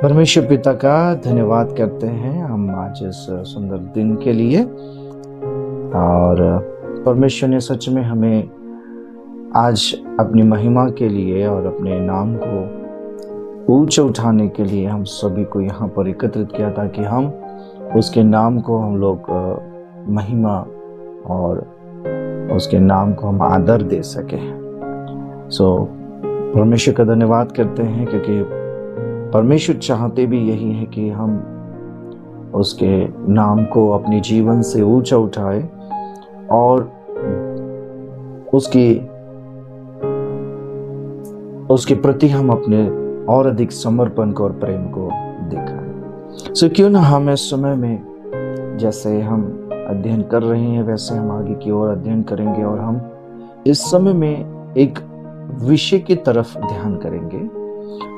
परमेश्वर पिता का धन्यवाद करते हैं हम आज इस सुंदर दिन के लिए। और परमेश्वर ने सच में हमें आज अपनी महिमा के लिए और अपने नाम को ऊंचा उठाने के लिए हम सभी को यहाँ पर एकत्रित किया ताकि हम उसके नाम को हम लोग महिमा और उसके नाम को हम आदर दे सके। परमेश्वर का धन्यवाद करते हैं क्योंकि परमेश्वर चाहते भी यही है कि हम उसके नाम को अपने जीवन से ऊंचा उठाए और उसके प्रति हम अपने और अधिक समर्पण को और प्रेम को दिखाएं। क्यों ना हम इस समय में जैसे हम अध्ययन कर रहे हैं वैसे हम आगे की ओर अध्ययन करेंगे और हम इस समय में एक विषय की तरफ ध्यान करेंगे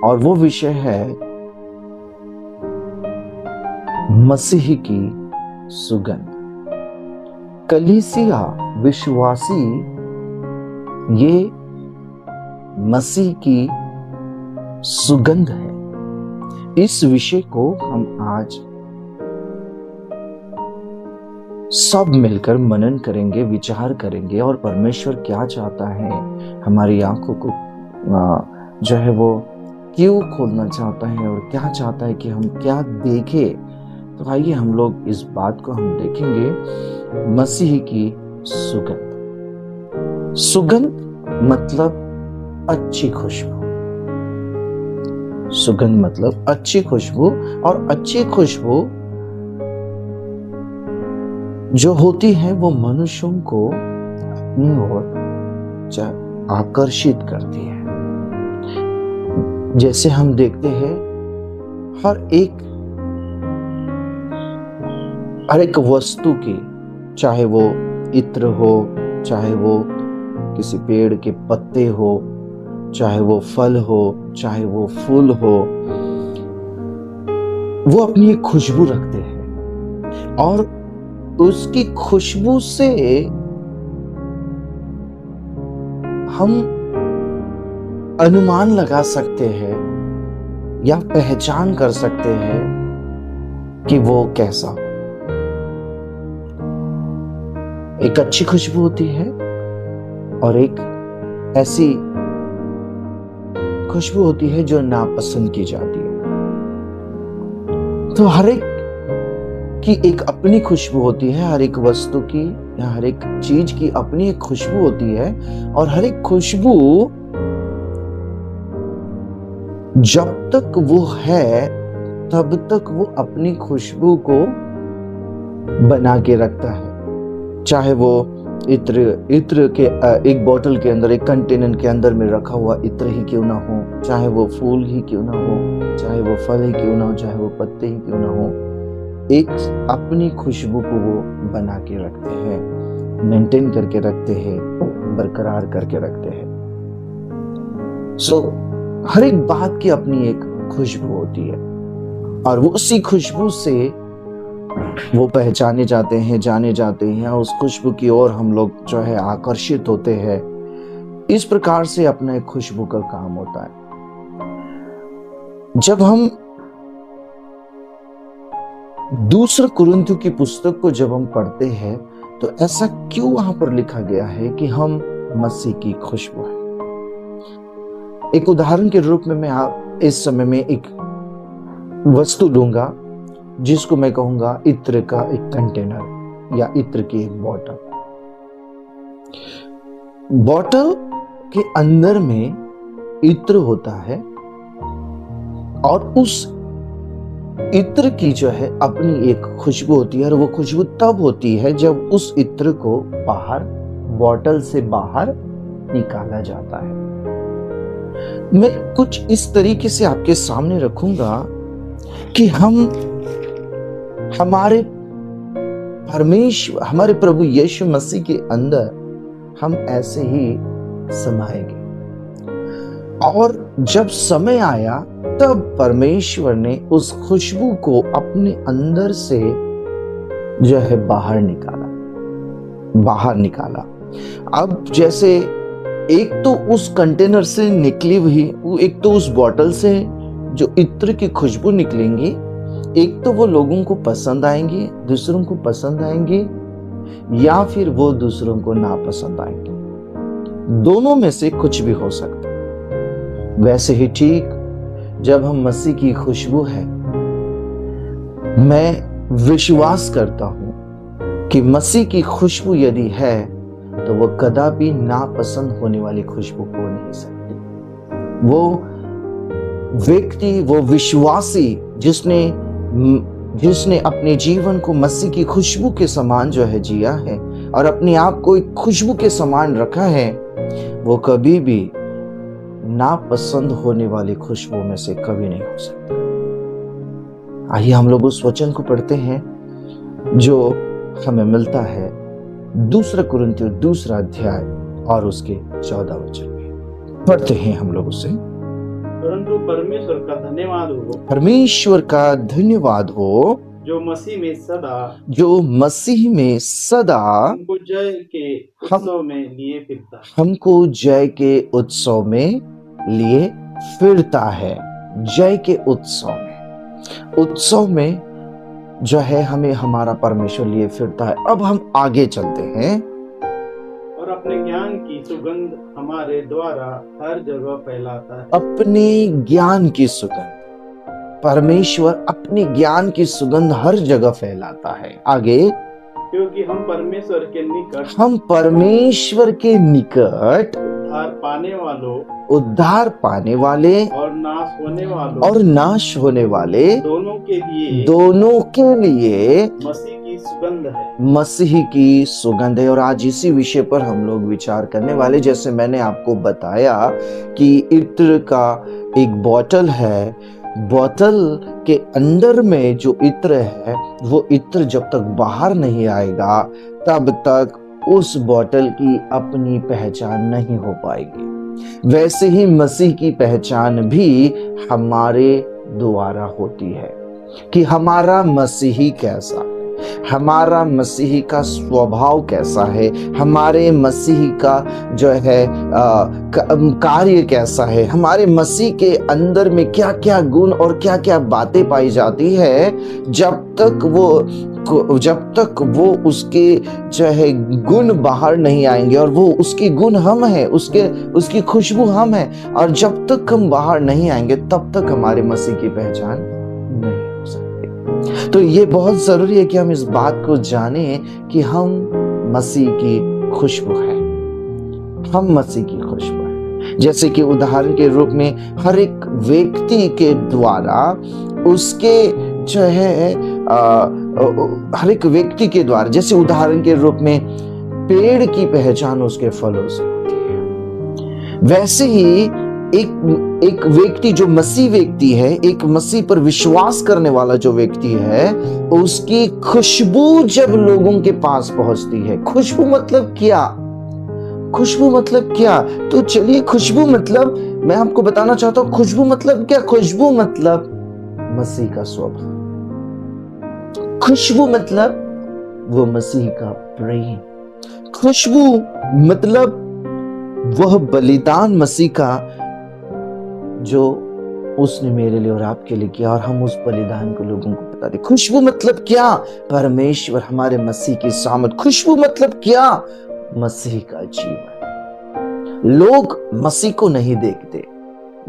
और वो विषय है मसीह की सुगंध। कलीसिया विश्वासी ये मसीह की सुगंध है। इस विषय को हम आज सब मिलकर मनन करेंगे, विचार करेंगे और परमेश्वर क्या चाहता है, हमारी आंखों को जो है वो क्यों खोलना चाहता है और क्या चाहता है कि हम क्या देखें। तो आइए हम लोग इस बात को हम देखेंगे। मसीह की सुगंध। सुगंध मतलब अच्छी खुशबू। सुगंध मतलब अच्छी खुशबू और अच्छी खुशबू जो होती है वो मनुष्यों को अपनी ओर आकर्षित करती है। जैसे हम देखते हैं हर एक वस्तु की, चाहे वो इत्र हो, चाहे वो किसी पेड़ के पत्ते हो, चाहे वो फल हो, चाहे वो फूल हो, वो अपनी एक खुशबू रखते हैं और उसकी खुशबू से हम अनुमान लगा सकते हैं या पहचान कर सकते हैं कि वो कैसा। एक अच्छी खुशबू होती है और एक ऐसी खुशबू होती है जो नापसंद की जाती है। तो हर एक की एक अपनी खुशबू होती है, हर एक वस्तु की या हर एक चीज की अपनी एक खुशबू होती है और हर एक खुशबू जब तक वो है तब तक वो अपनी खुशबू को बना के रखता है। चाहे वो इत्र के एक बोतल के अंदर, एक कंटेनर के अंदर में रखा हुआ इत्र ही क्यों ना हो, चाहे वो फूल ही क्यों ना हो, चाहे वो फल ही क्यों ना हो, चाहे वो पत्ते ही क्यों ना हो, एक अपनी खुशबू को वो बना के रखते हैं, मेंटेन करके रखते हैं, बरकरार करके रखते हैं। हर एक बात की अपनी एक खुशबू होती है और वो उसी खुशबू से वो पहचाने जाते हैं, जाने जाते हैं। उस खुशबू की ओर हम लोग जो है आकर्षित होते हैं। इस प्रकार से अपना एक खुशबू का काम होता है। जब हम दूसरा कुरिन्थियों की पुस्तक को जब हम पढ़ते हैं तो ऐसा क्यों वहां पर लिखा गया है कि हम मसीह की खुशबू है। एक उदाहरण के रूप में मैं इस समय में एक वस्तु लूंगा जिसको मैं कहूंगा इत्र का एक कंटेनर या इत्र की एक बोतल। बोतल के अंदर में इत्र होता है और उस इत्र की जो है अपनी एक खुशबू होती है और वो खुशबू तब होती है जब उस इत्र को बाहर, बोतल से बाहर निकाला जाता है। मैं कुछ इस तरीके से आपके सामने रखूंगा कि हमारे प्रभु यीशु मसीह के अंदर हम ऐसे ही समाएंगे और जब समय आया तब परमेश्वर ने उस खुशबू को अपने अंदर से जो है बाहर निकाला। अब जैसे एक तो उस कंटेनर से निकली हुई, एक तो उस बोतल से जो इत्र की खुशबू निकलेंगी, एक तो वो लोगों को पसंद आएंगी, दूसरों को पसंद आएंगी, या फिर वो दूसरों को नापसंद आएंगे। दोनों में से कुछ भी हो सकता है। वैसे ही ठीक जब हम मसीह की खुशबू है, मैं विश्वास करता हूं कि मसीह की खुशबू यदि है तो वो कदापि नापसंद होने वाली खुशबू हो नहीं सकती। वो व्यक्ति, वो विश्वासी जिसने अपने जीवन को मसीह की खुशबू के समान जो है जिया है और अपने आप को एक खुशबू के समान रखा है, वो कभी भी नापसंद होने वाली खुशबू में से कभी नहीं हो सकता। आइए हम लोग उस वचन को पढ़ते हैं जो हमें मिलता है 2 कुरिन्थियों 2 अध्याय और उसके 14 वचन में। पढ़ते हैं हम लोग उसे। परंतु परमेश्वर का धन्यवाद हो, परमेश्वर का धन्यवाद हो जो मसीह में सदा हमको जय के उत्सव में लिए फिरता है। हमको जय के उत्सव में लिए फिरता है। जय के उत्सव में जो है हमें हमारा परमेश्वर लिए फिरता है। अब हम आगे चलते हैं। और अपने ज्ञान की सुगंध हमारे द्वारा हर जगह फैलाता है। अपने ज्ञान की सुगंध, परमेश्वर अपने ज्ञान की सुगंध हर जगह फैलाता है। आगे, क्योंकि हम परमेश्वर के निकट उद्धार पाने वाले और नाश होने वाले दोनों के लिए मसीह की सुगंध है। और आज इसी विषय पर हम लोग विचार करने वाले। जैसे मैंने आपको बताया कि इत्र का एक बोतल है, बोतल के अंदर में जो इत्र है, वो इत्र जब तक बाहर नहीं आएगा तब तक उस बोतल की अपनी पहचान नहीं हो पाएगी। वैसे ही मसीह की पहचान भी हमारे द्वारा होती है कि हमारा मसीही कैसा है, हमारा मसीही का स्वभाव कैसा है, हमारे मसीही का जो है कार्य कैसा है, हमारे मसीह के अंदर में क्या क्या गुण और क्या क्या बातें पाई जाती है। जब तक वो उसके जो है गुण बाहर नहीं आएंगे, और वो उसके गुण हम हैं, उसकी खुशबू हम हैं, और जब तक हम बाहर नहीं आएंगे तब तक हमारे मसीह की पहचान नहीं हो सकती। तो ये बहुत जरूरी है कि हम इस बात को जानें कि हम मसीह की खुशबू है, हम मसीह की खुशबू है। जैसे कि उदाहरण के रूप में हर एक व्यक्ति के द्वारा उसके जो है हर एक व्यक्ति के द्वारा, जैसे उदाहरण के रूप में पेड़ की पहचान उसके फलों से होती है, वैसे ही एक व्यक्ति जो मसीह व्यक्ति है, एक मसीह पर विश्वास करने वाला जो व्यक्ति है, उसकी खुशबू जब लोगों के पास पहुंचती है। खुशबू मतलब क्या? खुशबू मतलब क्या? तो चलिए, खुशबू मतलब मैं आपको बताना चाहता हूं। खुशबू मतलब क्या? खुशबू मतलब मसीह का स्वभाव। खुशबू मतलब वो मसीह का प्रेम। खुशबू मतलब वह बलिदान मसीह का जो उसने मेरे लिए और आपके लिए किया, और हम उस बलिदान को लोगों को बता दें। खुशबू मतलब क्या? परमेश्वर, हमारे मसीह की सामर्थ। खुशबू मतलब क्या? मसीह का जीवन। लोग मसीह को नहीं देखते,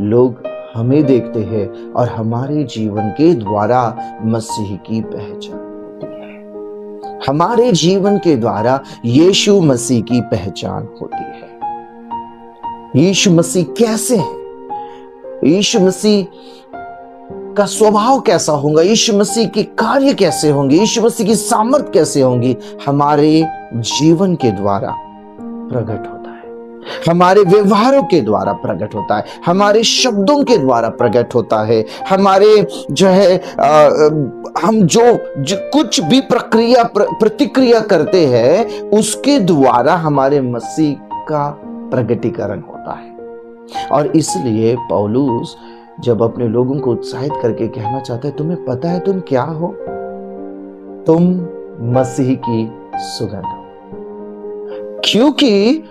लोग हमें देखते हैं, और हमारे जीवन के द्वारा मसीह की पहचान होती है। हमारे जीवन के द्वारा यीशु मसीह की पहचान होती है। यीशु मसीह कैसे है? यीशु मसीह का स्वभाव कैसा होगा? यीशु मसीह के कार्य कैसे होंगे? यीशु मसीह की सामर्थ कैसे होंगी? हमारे जीवन के द्वारा प्रकट होता है, हमारे व्यवहारों के द्वारा प्रकट होता है, हमारे शब्दों के द्वारा प्रकट होता है, हमारे जो है हम जो कुछ भी प्रतिक्रिया करते हैं, उसके द्वारा हमारे मसीह का प्रकटीकरण होता है। और इसलिए पौलुस जब अपने लोगों को उत्साहित करके कहना चाहता है, तुम्हें पता है तुम क्या हो? तुम मसीह की सुगंध हो। क्योंकि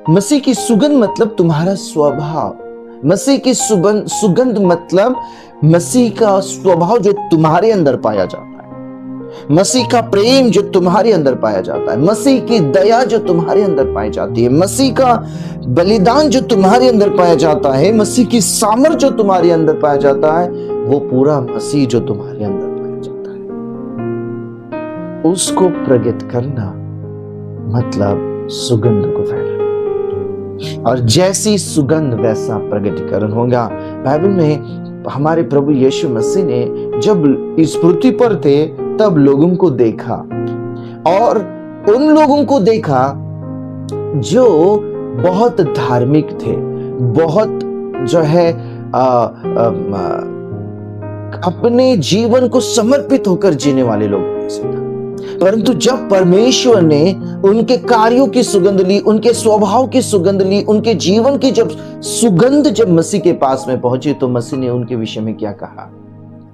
मसीह की सुगंध मतलब तुम्हारा स्वभाव, मसीह की सुगंध मतलब मसीह का स्वभाव जो तुम्हारे अंदर पाया जाता है, मसीह का प्रेम जो तुम्हारे अंदर पाया जाता है, मसीह की दया जो तुम्हारे अंदर पाई जाती है, मसीह का बलिदान जो तुम्हारे अंदर पाया जाता है, मसीह की सामर्थ जो तुम्हारे अंदर पाया जाता है, वो पूरा मसीह जो तुम्हारे अंदर पाया जाता है, उसको प्रकट करना मतलब सुगंध को फैलाना। और जैसी सुगंध वैसा प्रकटीकरण होगा। बाइबल में हमारे प्रभु यीशु मसीह ने जब इस पृथ्वी पर थे तब लोगों को देखा, और उन लोगों को देखा जो बहुत धार्मिक थे, बहुत जो है अपने जीवन को समर्पित होकर जीने वाले लोगों में से था। परंतु जब परमेश्वर ने उनके कार्यों की सुगंध ली, उनके स्वभाव की सुगंध ली, उनके जीवन की जब सुगंध जब मसीह के पास में पहुंची, तो मसीह ने उनके विषय में क्या कहा?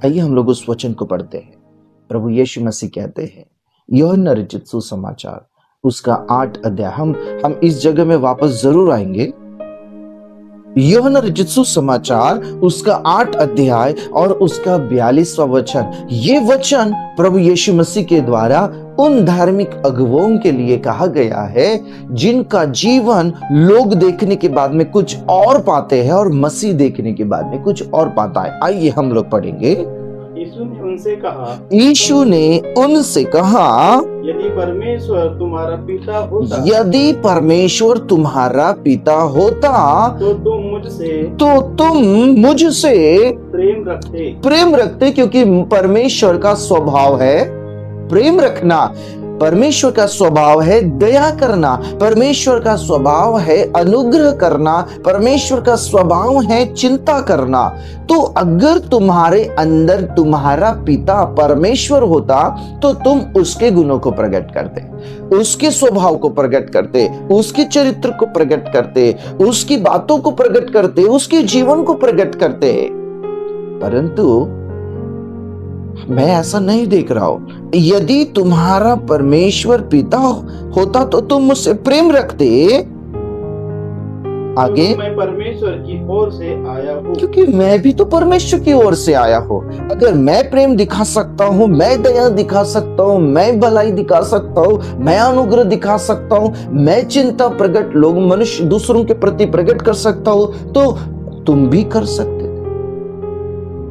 आइए हम लोग उस वचन को पढ़ते हैं। प्रभु यीशु मसीह कहते हैं, यूहन्ना रचित सुसमाचार उसका 8 अध्याय, हम इस जगह में वापस जरूर आएंगे। यूहन्ना रचित सुसमाचार उसका 8 अध्याय और उसका 42वां वचन। ये वचन प्रभु यीशु मसीह के द्वारा उन धार्मिक अगुवों के लिए कहा गया है जिनका जीवन लोग देखने के बाद में कुछ और पाते हैं और मसीह देखने के बाद में कुछ और पाता है। आइए हम लोग पढ़ेंगे। यीशु ने उनसे कहा, यदि परमेश्वर तुम्हारा पिता होता, यदि परमेश्वर तुम्हारा पिता होता तो तुम मुझसे प्रेम रखते, क्योंकि परमेश्वर का स्वभाव है प्रेम रखना, परमेश्वर का स्वभाव है दया करना, परमेश्वर का स्वभाव है अनुग्रह करना, परमेश्वर का स्वभाव है चिंता करना। तो अगर तुम्हारे अंदर तुम्हारा पिता परमेश्वर होता तो तुम उसके गुणों को प्रकट करते, उसके स्वभाव को प्रकट करते, उसके चरित्र को प्रकट करते, उसकी बातों को प्रकट करते, उसके जीवन को प्रकट करते। परंतु मैं ऐसा नहीं देख रहा हूं। यदि तुम्हारा परमेश्वर पिता होता तो तुम मुझसे प्रेम रखते। आगे, मैं परमेश्वर की ओर से आया हूं, क्योंकि मैं भी तो परमेश्वर की ओर से आया हूं। अगर मैं प्रेम दिखा सकता हूं, मैं दया दिखा सकता हूं, मैं भलाई दिखा सकता हूं, मैं अनुग्रह दिखा सकता हूं, मैं चिंता प्रकट लोग मनुष्य दूसरों के प्रति प्रकट कर सकता हूं, तो तुम भी कर सकते थे।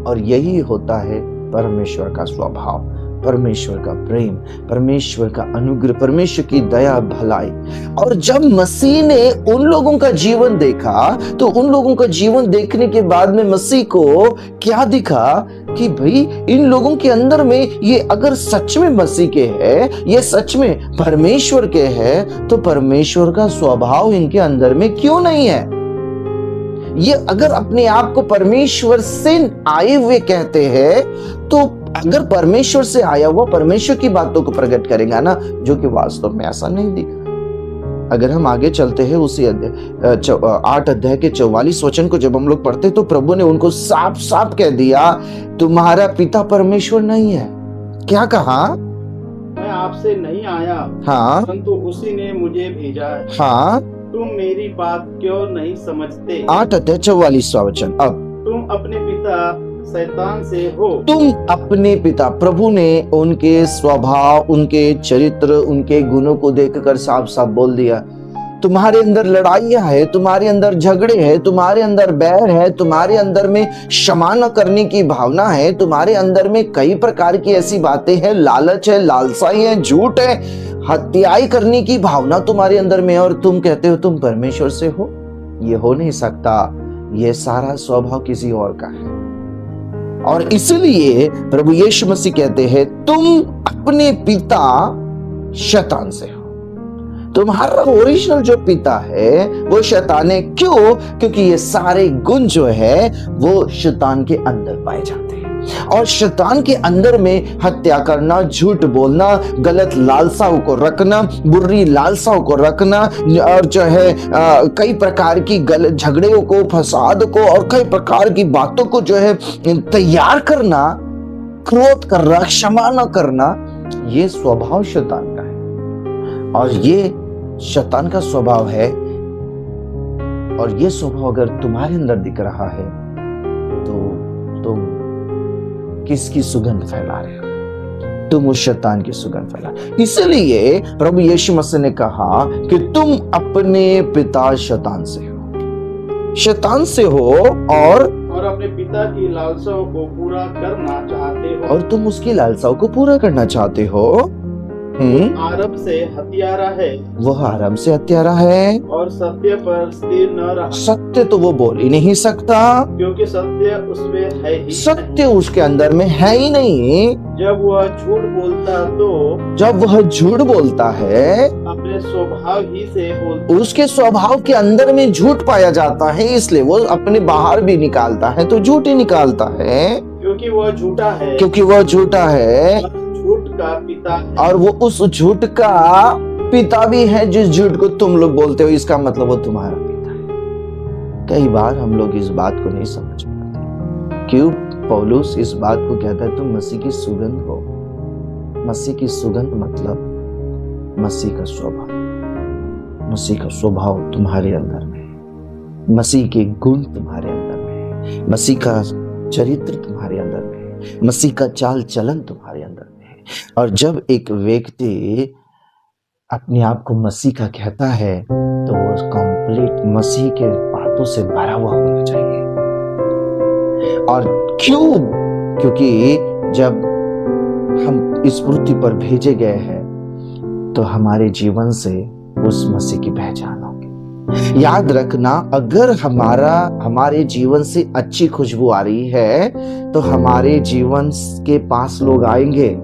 और यही होता है परमेश्वर का स्वभाव, परमेश्वर का प्रेम, परमेश्वर का अनुग्रह, परमेश्वर की दया भलाई। और जब मसीह ने उन लोगों का जीवन देखा तो उन लोगों का जीवन देखने के बाद में मसीह को क्या दिखा कि भाई इन लोगों के अंदर में ये अगर सच में मसीह के है, ये सच में परमेश्वर के है, तो परमेश्वर का स्वभाव इनके अंदर में क्यों नहीं है? ये अगर अपने आप को परमेश्वर से आए हुए कहते हैं, तो अगर परमेश्वर से आया हुआ परमेश्वर की बातों को प्रकट करेगा ना, जो कि वास्तव में ऐसा नहीं दिख रहा। अगर हम आगे चलते हैं उसी 8 अध्याय के 44 वचन को जब हम लोग पढ़ते, तो प्रभु ने उनको साफ साफ कह दिया, तुम्हारा पिता परमेश्वर नहीं है। क्या कहा? मैं आपसे नहीं आया, हाँ, परंतु उसी ने मुझे भेजा है। हाँ, तुम मेरी बात क्यों नहीं समझते? 8 अध्याय 44वां वचन। अब तुम अपने पिता शैतान से हो। तुम अपने पिता, प्रभु ने उनके स्वभाव, उनके चरित्र, उनके गुणों को देखकर साफ साफ बोल दिया, तुम्हारे अंदर लड़ाइयां है, तुम्हारे अंदर झगड़े हैं, तुम्हारे अंदर बैर है, तुम्हारे अंदर में क्षमा न करने की भावना है, तुम्हारे अंदर में कई प्रकार की ऐसी बातें हैं, लालच है, लालसाई है, झूठ है, हत्याई करने की भावना तुम्हारे अंदर में, और तुम कहते हो तुम परमेश्वर से हो। ये हो नहीं सकता, ये सारा स्वभाव किसी और का है। और इसलिए प्रभु यीशु मसीह कहते हैं, तुम अपने पिता शैतान से हो। तुम्हारा ओरिजिनल जो पिता है वो शैतान है। क्यों? क्योंकि ये सारे गुण जो है वो शैतान के अंदर पाए जाते हैं, और शैतान के अंदर में हत्या करना, झूठ बोलना, गलत लालसाओं को रखना, बुरी लालसाओं को रखना, और जो है कई प्रकार की गलत झगड़ों को, फसाद को, और कई प्रकार की बातों को जो है तैयार करना, क्रोध करना, क्षमा न करना, ये स्वभाव शैतान का है। और ये शैतान का स्वभाव है और ये स्वभाव अगर तुम्हारे अंदर दिख रहा है तो तुम किसकी सुगंध फैला रहे हो? तुम उस शैतान की सुगंध फैला। इसलिए प्रभु यीशु मसीह ने कहा कि तुम अपने पिता शैतान से हो और अपने पिता की लालसाओं को पूरा करना चाहते हो। और तुम उसकी लालसाओं को पूरा करना चाहते हो। आरंभ से हत्यारा है, वह आराम से हत्यारा है और सत्य पर स्थिर न रहा। सत्य तो वो बोल ही नहीं सकता, क्योंकि सत्य उसमें है ही सत्य उसके अंदर में है ही नहीं। जब वह झूठ बोलता है अपने स्वभाव ही से बोलता, उसके स्वभाव के अंदर में झूठ पाया जाता है, इसलिए वो अपने बाहर भी निकालता है तो झूठ ही निकालता है, क्योंकि वह झूठा है, झूठ का पिता है। और वो उस झूठ का पिता भी है। जिस झूठ को तुम लोग बोलते हो, इसका मतलब वो तुम्हारा पिता है। कई बार हम लोग इस बात को नहीं समझ पाते। क्यों पौलुस इस बात को कहता है तुम मसीह की सुगंध हो। मसीह की सुगंध मतलब मसीह का स्वभाव। मसीह का स्वभाव तुम्हारे अंदर में है, मसीह के गुण तुम्हारे अंदर में है, मसीह का चरित्र तुम्हारे अंदर में है, मसीह का चाल चलन तुम्हारे अंदर में है। और जब एक व्यक्ति अपने आप को मसीह का कहता है तो वो कंप्लीट मसीह के बातों से भरा हुआ होना चाहिए। और क्यों? क्योंकि जब हम इस पृथ्वी पर भेजे गए हैं तो हमारे जीवन से उस मसीह की पहचान होगी। याद रखना, अगर हमारे जीवन से अच्छी खुशबू आ रही है तो हमारे जीवन के पास लोग आएंगे,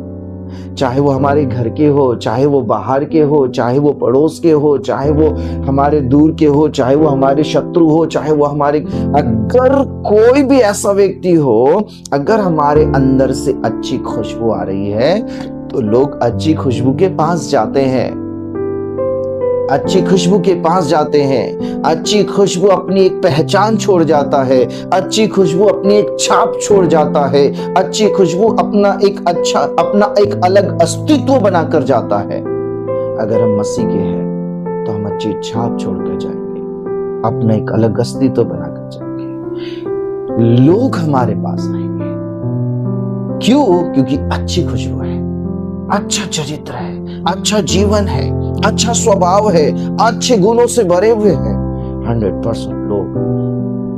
चाहे वो हमारे घर के हो, चाहे वो बाहर के हो, चाहे वो पड़ोस के हो, चाहे वो हमारे दूर के हो, चाहे वो हमारे शत्रु हो, चाहे वो हमारे, अगर कोई भी ऐसा व्यक्ति हो, अगर हमारे अंदर से अच्छी खुशबू आ रही है तो लोग अच्छी खुशबू के पास जाते हैं, अच्छी खुशबू के पास जाते हैं। अच्छी खुशबू अपनी एक पहचान छोड़ जाता है, अच्छी खुशबू अपनी एक छाप छोड़ जाता है, अच्छी खुशबू अपना एक अलग अस्तित्व बनाकर जाता है। अगर हम मसीह के हैं तो हम अच्छी छाप छोड़कर जाएंगे, अपना एक अलग अस्तित्व बनाकर जाएंगे, लोग हमारे पास आएंगे। क्यों? क्योंकि अच्छी खुशबू है, अच्छा चरित्र है, अच्छा जीवन है, अच्छा स्वभाव है, अच्छे गुणों से भरे हुए हैं। 100% लोग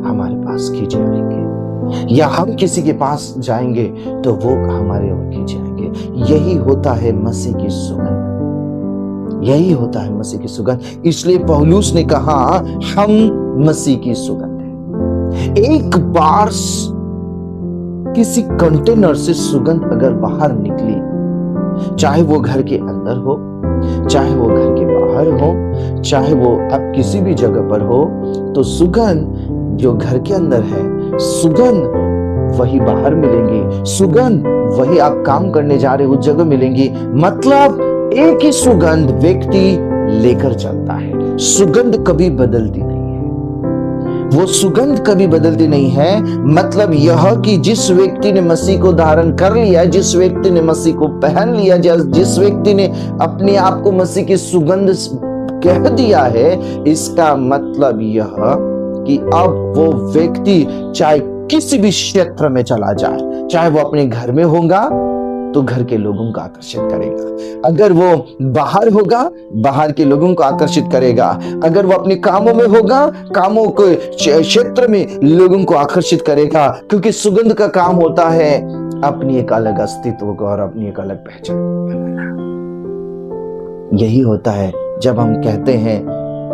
हमारे पास खींचे आएंगे, या हम किसी के पास जाएंगे तो वो हमारे ओर खींचे आएंगे। यही होता है मसीह की सुगंध, यही होता है मसीह की सुगंध। इसलिए पौलुस ने कहा हम मसीह की सुगंध है। एक बार किसी कंटेनर से सुगंध अगर बाहर निकली, चाहे वो घर के अंदर हो, चाहे वो घर के बाहर हो, चाहे वो अब किसी भी जगह पर हो, तो सुगंध जो घर के अंदर है, सुगंध वही बाहर मिलेंगी, सुगंध वही आप काम करने जा रहे हो उस जगह मिलेंगी। मतलब एक ही सुगंध व्यक्ति लेकर चलता है। सुगंध कभी बदलती नहीं है, वो सुगंध कभी बदलती नहीं है। मतलब यह कि जिस व्यक्ति ने मसीह को धारण कर लिया, जिस व्यक्ति ने मसीह को पहन लिया, जिस व्यक्ति ने अपने आप को मसीह की सुगंध कह दिया है, इसका मतलब यह कि अब वो व्यक्ति चाहे किसी भी क्षेत्र में चला जाए, चाहे वो अपने घर में होगा तो घर के लोगों को आकर्षित करेगा, अगर वो बाहर होगा बाहर के लोगों को आकर्षित करेगा, अगर वो अपने कामों में होगा कामों के क्षेत्र में लोगों को आकर्षित करेगा। क्योंकि सुगंध का काम होता है अपनी एक अलग अस्तित्व को और अपनी एक अलग पहचान बनाना। यही होता है जब हम कहते हैं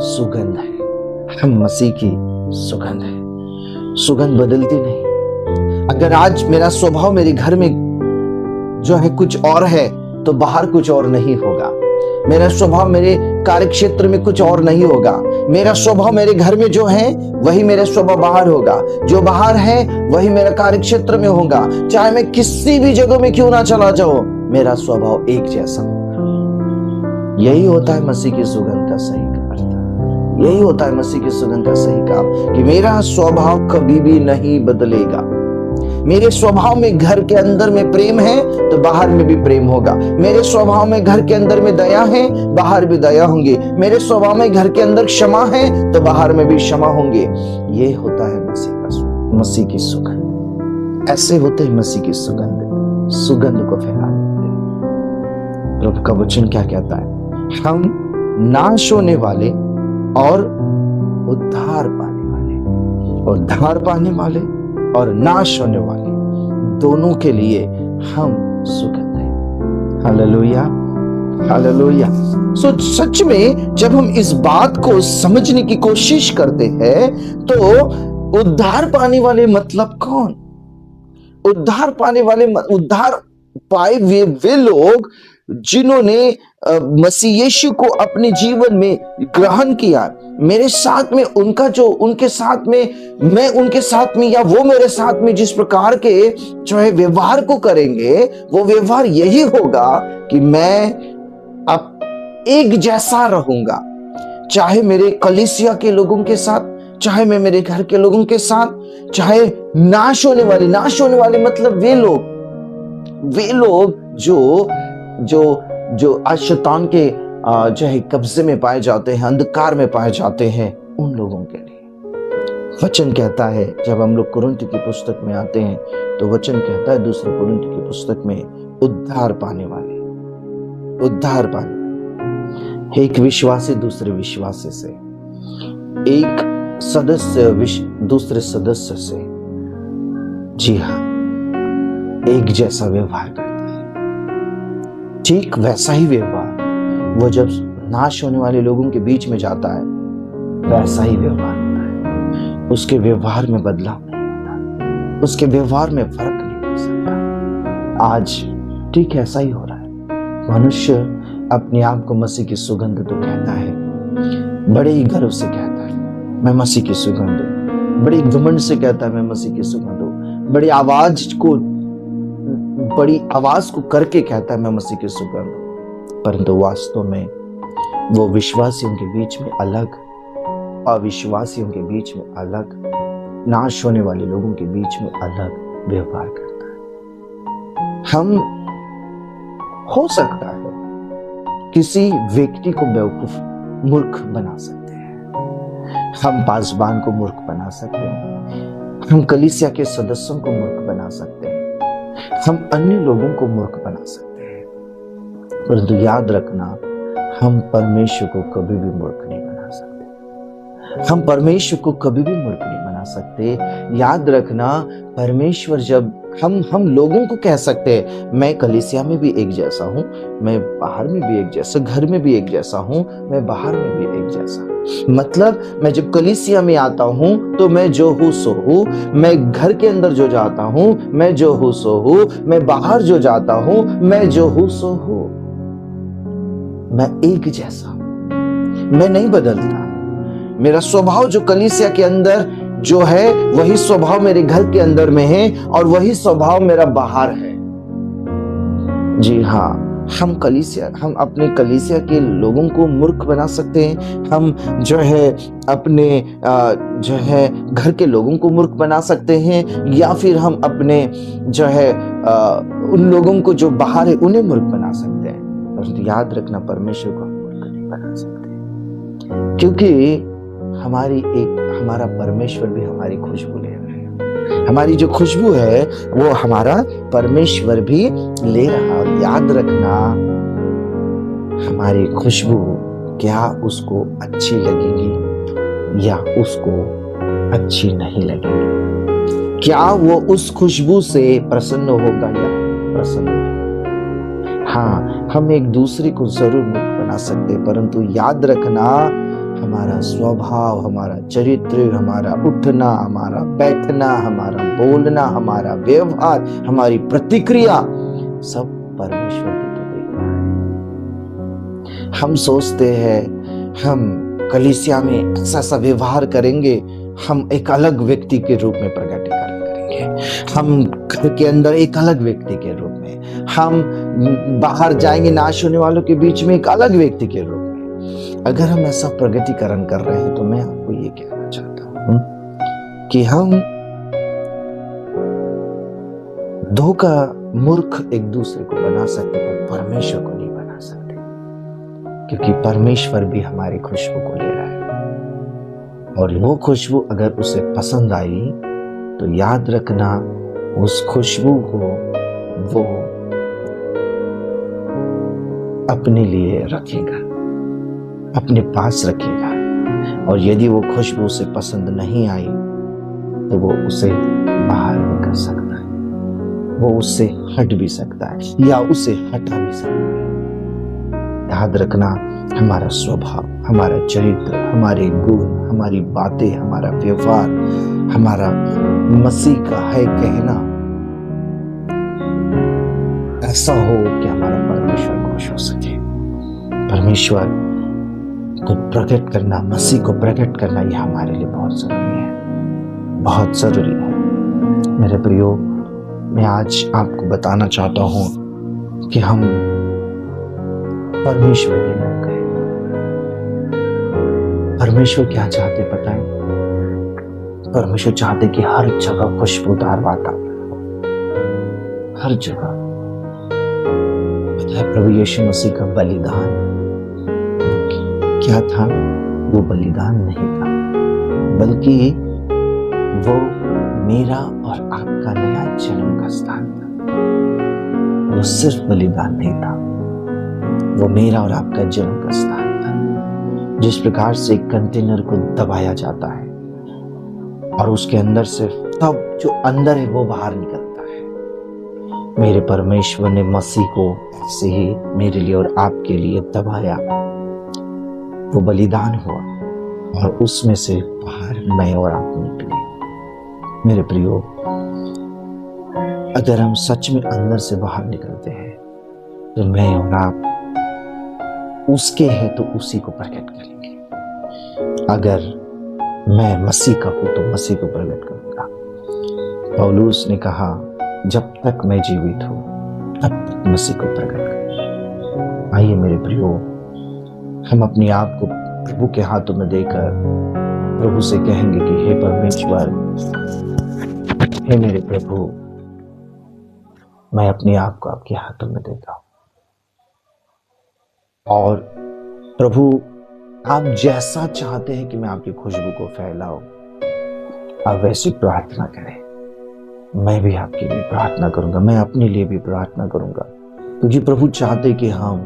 सुगंध है, हम मसीह की सुगंध है। सुगंध बदलती नहीं। अगर आज मेरा स्वभाव मेरे घर में जो है कुछ और है तो बाहर कुछ और नहीं होगा। मेरा स्वभाव मेरे कार्यक्षेत्र में कुछ और नहीं होगा। मेरा स्वभाव मेरे घर में जो है वही मेरा स्वभाव बाहर होगा, जो बाहर है वही मेरा कार्यक्षेत्र में होगा। चाहे मैं किसी भी जगह में क्यों ना चला जाऊं, मेरा स्वभाव एक जैसा होगा। यही होता है मसीह की सुगंध का सही अर्थ। यही होता है मसीह की सुगंध का सही काम कि मेरा स्वभाव कभी भी नहीं बदलेगा। मेरे स्वभाव में घर के अंदर में प्रेम है तो बाहर में भी प्रेम होगा। मेरे स्वभाव में घर के अंदर में दया है, बाहर भी दया होंगी। मेरे स्वभाव में घर के अंदर क्षमा है तो बाहर में भी क्षमा होंगे। ये होता है मसीह की सुगंध। ऐसे होते हैं मसीह की सुगंध को फैलाने। प्रभु का वचन क्या कहता है? हम नाश होने वाले और उद्धार पाने वाले और नाश होने वाले दोनों के लिए हम सुगंध हैं। Hallelujah, hallelujah. सच में जब हम इस बात को समझने की कोशिश करते हैं तो उद्धार पाने वाले मतलब कौन? उद्धार पाए वे लोग जिन्होंने मसीह यीशु को अपने जीवन में ग्रहण किया। मेरे साथ में उनके साथ में, मैं उनके साथ में या वो मेरे साथ में जिस प्रकार के जो है व्यवहार को करेंगे, वो व्यवहार यही होगा कि मैं अब एक जैसा रहूंगा। चाहे मेरे कलीसिया के लोगों के साथ, चाहे मैं मेरे घर के लोगों के साथ, चाहे नाश होने वाले मतलब वे लोग जो आज शैतान के जो है कब्जे में पाए जाते हैं, अंधकार में पाए जाते हैं, उन लोगों के लिए वचन कहता है। जब हम लोग कुरिन्थ की पुस्तक में आते हैं तो वचन कहता है, दूसरे कुरिन्थ की पुस्तक में, उद्धार पाने वाले। एक विश्वासी दूसरे विश्वासी से, एक सदस्य दूसरे सदस्य से, जी हाँ, एक जैसा व्यवहार करता है। ठीक वैसा ही व्यवहार वो जब नाश होने वाले लोगों के बीच में जाता है, वैसा ही व्यवहार होता है। उसके व्यवहार में बदलाव नहीं होता, उसके व्यवहार में फर्क नहीं हो सकता। आज ठीक ऐसा ही हो रहा है। मनुष्य अपने आप को मसीह की सुगंध तो कहता है, बड़े ही गर्व से कहता है मैं मसीह की सुगंध हूं, बड़ी घमंड से कहता है मैं मसीह की सुगंध हूं, बड़ी आवाज को करके कहता है मैं मसीह की सुगंध हूं। परंतु वास्तव में वो विश्वासियों के बीच में अलग, अविश्वासियों के बीच में अलग, नाश होने वाले लोगों के बीच में अलग व्यवहार करता है। हम हो सकता है किसी व्यक्ति को बेवकूफ मूर्ख बना सकते हैं, हम पासबान को मूर्ख बना सकते हैं, हम कलीसिया के सदस्यों को मूर्ख बना सकते हैं, हम अन्य लोगों को मूर्ख बना सकते हैं। परंतु याद रखना, हम परमेश्वर को कभी भी मूर्ख नहीं बना सकते। हम परमेश्वर को कभी भी मूर्ख नहीं बना सकते। याद रखना, परमेश्वर जब हम लोगों को कह सकते हैं मैं कलीसिया में भी एक जैसा हूं, मैं बाहर में भी एक जैसा, घर में भी एक जैसा हूं, मैं बाहर में भी एक जैसा। मतलब मैं जब कलीसिया में आता हूं तो मैं जो हूं सो हूं, मैं घर के अंदर जो जाता हूं मैं जो हूं सो हूं, मैं बाहर जो जाता हूं मैं जो हूं सो हूं। मैं एक जैसा हूं, मैं नहीं बदलता। मेरा स्वभाव जो कलीसिया के अंदर जो है वही स्वभाव मेरे घर के अंदर में है और वही स्वभाव मेरा बाहर है। जी हाँ, हम अपने कलीसिया के लोगों को मूर्ख बना सकते हैं। हम जो है अपने जो है घर के लोगों को मूर्ख बना सकते हैं, या फिर हम अपने जो है उन लोगों को जो बाहर है उन्हें मूर्ख बना सकते हैं। परंतु याद रखना, परमेश्वर को हम मूर्ख नहीं बना सकते, क्योंकि हमारा परमेश्वर भी हमारी खुशबू ले रहा है। हमारी जो खुशबू है वो हमारा परमेश्वर भी ले रहा है। और याद रखना, हमारी खुशबू क्या उसको अच्छी लगेगी या उसको अच्छी नहीं लगेगी, क्या वो उस खुशबू से प्रसन्न होगा या प्रसन्न नहीं। हाँ, हम एक दूसरे को जरूर मूर्ख बना सकते, परंतु याद रखना, हमारा स्वभाव, हमारा चरित्र, हमारा उठना, हमारा बैठना, हमारा बोलना, हमारा व्यवहार, हमारी प्रतिक्रिया सब परमेश्वर की तो देख रहा है। हम सोचते हैं हम कलीसिया में ऐसा व्यवहार करेंगे, हम एक अलग व्यक्ति के रूप में प्रकटीकरण करेंगे, हम घर के अंदर एक अलग व्यक्ति के रूप में, हम बाहर जाएंगे नाश होने वालों के बीच में एक अलग व्यक्ति के रूप में। अगर हम ऐसा प्रगटीकरण कर रहे हैं तो मैं आपको ये कहना चाहता हूं कि हम धोखा मूर्ख एक दूसरे को बना सकते पर परमेश्वर को नहीं बना सकते, क्योंकि परमेश्वर भी हमारी खुशबू को ले रहा है। और वो खुशबू अगर उसे पसंद आई तो याद रखना, उस खुशबू को वो अपने लिए रखेगा, अपने पास रखेगा। और यदि वो खुशबू उसे पसंद नहीं आई तो वो उसे बाहर भी कर सकता है, वो उससे हट भी सकता है या उसे हटा भी सकता है। याद रखना, हमारा स्वभाव, हमारा चरित्र, हमारे गुण, हमारी बातें, हमारा व्यवहार, हमारा मसीह का है कहना ऐसा हो कि हमारा परमेश्वर खुश हो सके। परमेश्वर को प्रकट करना, मसीह को प्रकट करना, यह हमारे लिए बहुत जरूरी है, बहुत जरूरी है। मेरे प्रियो, मैं आज आपको बताना चाहता हूं कि हम परमेश्वर के लोग हैं। परमेश्वर क्या चाहते पता है? परमेश्वर चाहते कि हर जगह खुशबूदार वातावरण हो, हर जगह। पता है, प्रभु यीशु मसीह का बलिदान क्या था? वो बलिदान नहीं था, बल्कि वो मेरा और आपका नया जन्म का स्थान था। वो सिर्फ बलिदान नहीं था, वो मेरा और आपका जन्म का स्थान था। जिस प्रकार से एक कंटेनर को दबाया जाता है और उसके अंदर से सब जो अंदर है वो बाहर निकलता है, मेरे परमेश्वर ने मसीह को ऐसे ही मेरे लिए और आपके लिए दबाया। वो बलिदान हुआ और उसमें से बाहर मैं और आप निकले। मेरे प्रियो, अगर हम सच में अंदर से बाहर निकलते हैं तो मैं और आप उसके हैं तो उसी को प्रकट करेंगे। अगर मैं मसीह का हूं तो मसीह को प्रकट करूंगा। पौलुस ने कहा, जब तक मैं जीवित हूं तब तक मसीह को प्रकट करूंगा। आइए मेरे प्रियो, हम अपने आप को प्रभु के हाथों में देकर प्रभु से कहेंगे कि हे परमेश्वर, हे मेरे प्रभु, मैं अपने आप को आपके हाथों में देता हूं। और प्रभु, आप जैसा चाहते हैं कि मैं आपकी खुशबू को फैलाऊं, आप वैसी प्रार्थना करें। मैं भी आपके लिए प्रार्थना करूंगा, मैं अपने लिए भी प्रार्थना करूंगा, क्योंकि प्रभु चाहते कि हम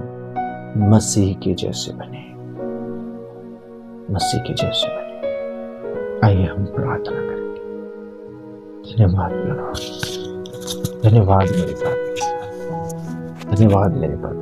मसीह के जैसे बने, मसीह के जैसे बने। आइए हम प्रार्थना करेंगे। धन्यवाद प्रभु, धन्यवाद मेरे परमेश्वर, धन्यवाद मेरे परमेश्वर।